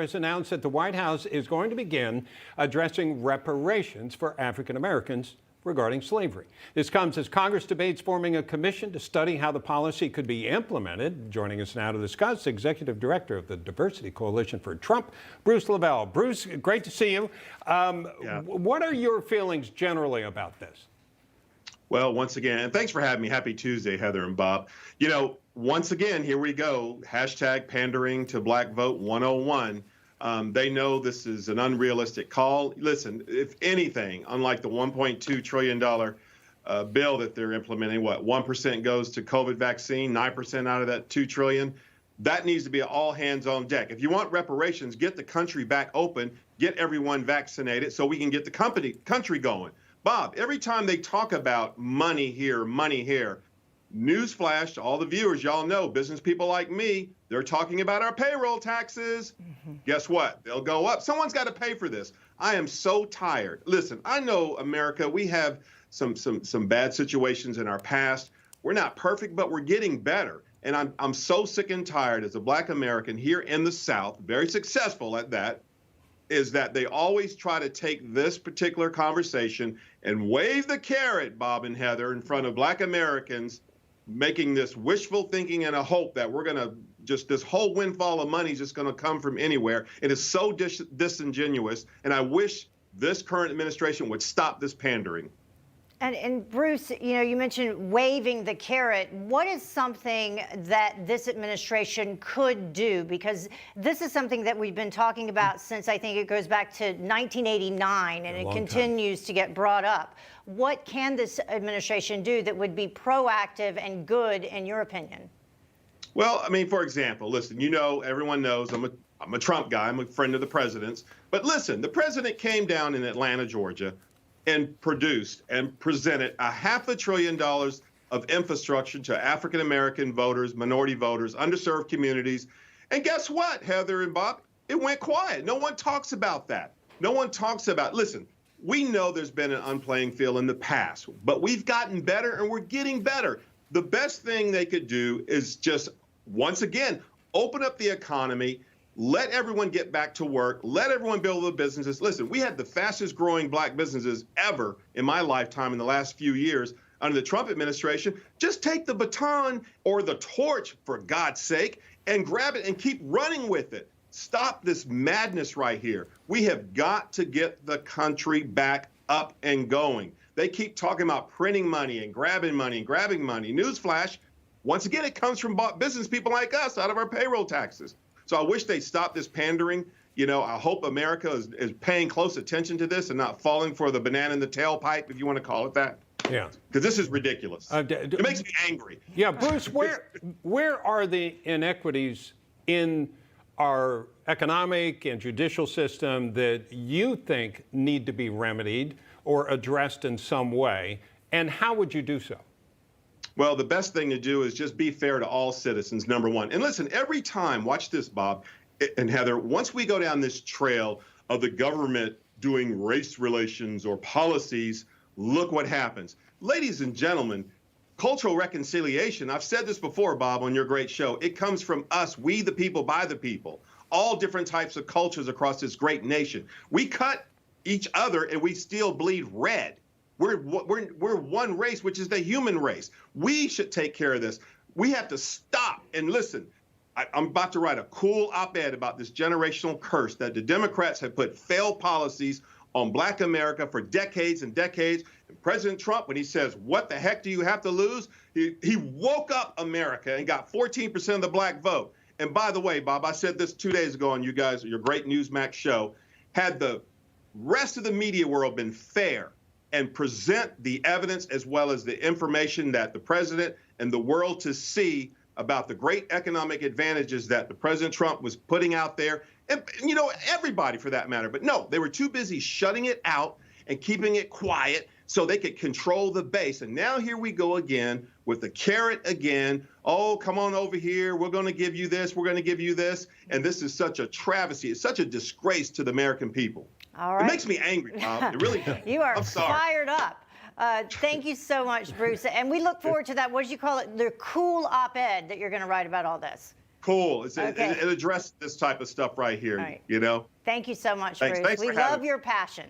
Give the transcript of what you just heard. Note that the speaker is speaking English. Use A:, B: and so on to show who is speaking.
A: has announced that the White House is going to begin addressing reparations for African Americans regarding slavery. This comes as Congress debates forming a commission to study how the policy could be implemented. Joining us now to discuss, Executive Director of the Diversity Coalition for Trump, Bruce LeVell. Bruce, great to see you. What are your feelings generally about this?
B: Well, once again, and thanks for having me. Happy Tuesday, Heather and Bob. You know, once again, here we go. Hashtag pandering to Black Vote 101. They know this is an unrealistic call. Listen, if anything, unlike the $1.2 trillion bill that they're implementing, what, 1% goes to COVID vaccine, 9% out of that $2 trillion, that needs to be all hands on deck. If you want reparations, get the country back open, get everyone vaccinated so we can get the country going. Bob, every time they talk about money here, newsflash to all the viewers, y'all know business people like me, they're talking about our payroll taxes. Guess what? They'll go up. Someone's got to pay for this. I am so tired. Listen, I know, America, we have some bad situations in our past. We're not perfect, but we're getting better. And I'm so sick and tired as a Black American here in the South, very successful at that, is that they always try to take this particular conversation and wave the carrot, Bob and Heather, in front of Black Americans, making this wishful thinking and a hope that we're going to just, this whole windfall of money is just going to come from anywhere. It is so disingenuous, and I wish this current administration would stop this pandering.
C: And Bruce, you know, you mentioned waving the carrot. What is something that this administration could do? Because this is something that we've been talking about since, I think it goes back to 1989, and it continues to get brought up. What can this administration do that would be proactive and good, in your opinion?
B: Well, I mean, for example, listen, you know, everyone knows I'm a Trump guy. I'm a friend of the president's. But listen, the president came down in Atlanta, Georgia, and produced and presented $500 billion of infrastructure to African-American voters, minority voters, underserved communities. And guess what, Heather and Bob? It went quiet. No one talks about that. No one talks about, listen, we know there's been an unplaying field in the past, but we've gotten better and we're getting better. The best thing they could do is just, once again, open up the economy, let everyone get back to work. Let everyone build their businesses. Listen, we had the fastest growing Black businesses ever in my lifetime in the last few years under the Trump administration. Just take the baton or the torch, for God's sake, and grab it and keep running with it. Stop this madness right here. We have got to get the country back up and going. They keep talking about printing money and grabbing money. Newsflash, once again, it comes from business people like us out of our payroll taxes. So I wish they'd stop this pandering. You know, I hope America is paying close attention to this and not falling for the banana in the tailpipe, if you want to call it that. Yeah. Because this is ridiculous. It makes me angry.
A: Yeah, Bruce, where are the inequities in our economic and judicial system that you think need to be remedied or addressed in some way? And how would you do so?
B: Well, the best thing to do is just be fair to all citizens, number one. And listen, every time, watch this, Bob and Heather, once we go down this trail of the government doing race relations or policies, look what happens. Ladies and gentlemen, cultural reconciliation, I've said this before, Bob, on your great show, it comes from us, we the people, by the people, all different types of cultures across this great nation. We cut each other and we still bleed red. We're one race, which is the human race. We should take care of this. We have to stop and listen. I'm about to write a cool op-ed about this generational curse that the Democrats have put failed policies on Black America for decades and decades. And President Trump, when he says, what the heck do you have to lose? He woke up America and got 14% of the Black vote. And by the way, Bob, I said this 2 days ago on you guys, your great Newsmax show, had the rest of the media world been fair and present the evidence as well as the information that the president and the world to see about the great economic advantages that the President Trump was putting out there, and you know, everybody for that matter. But no, they were too busy shutting it out and keeping it quiet so they could control the base. And now here we go again with the carrot again. Oh, come on over here. We're going to give you this. We're going to give you this. And this is such a travesty. It's such a disgrace to the American people.
C: All right.
B: It makes me angry, Bob. It really does.
C: You are fired up. Thank you so much, Bruce. And we look forward to that, what did you call it, the cool op-ed that you're going to write about all this?
B: cool.
C: Okay.
B: It addressed this type of stuff right here,
C: All right.
B: you know?
C: Thank you so much,
B: Thanks.
C: Bruce.
B: Thanks
C: We
B: for having
C: love
B: me.
C: your passion.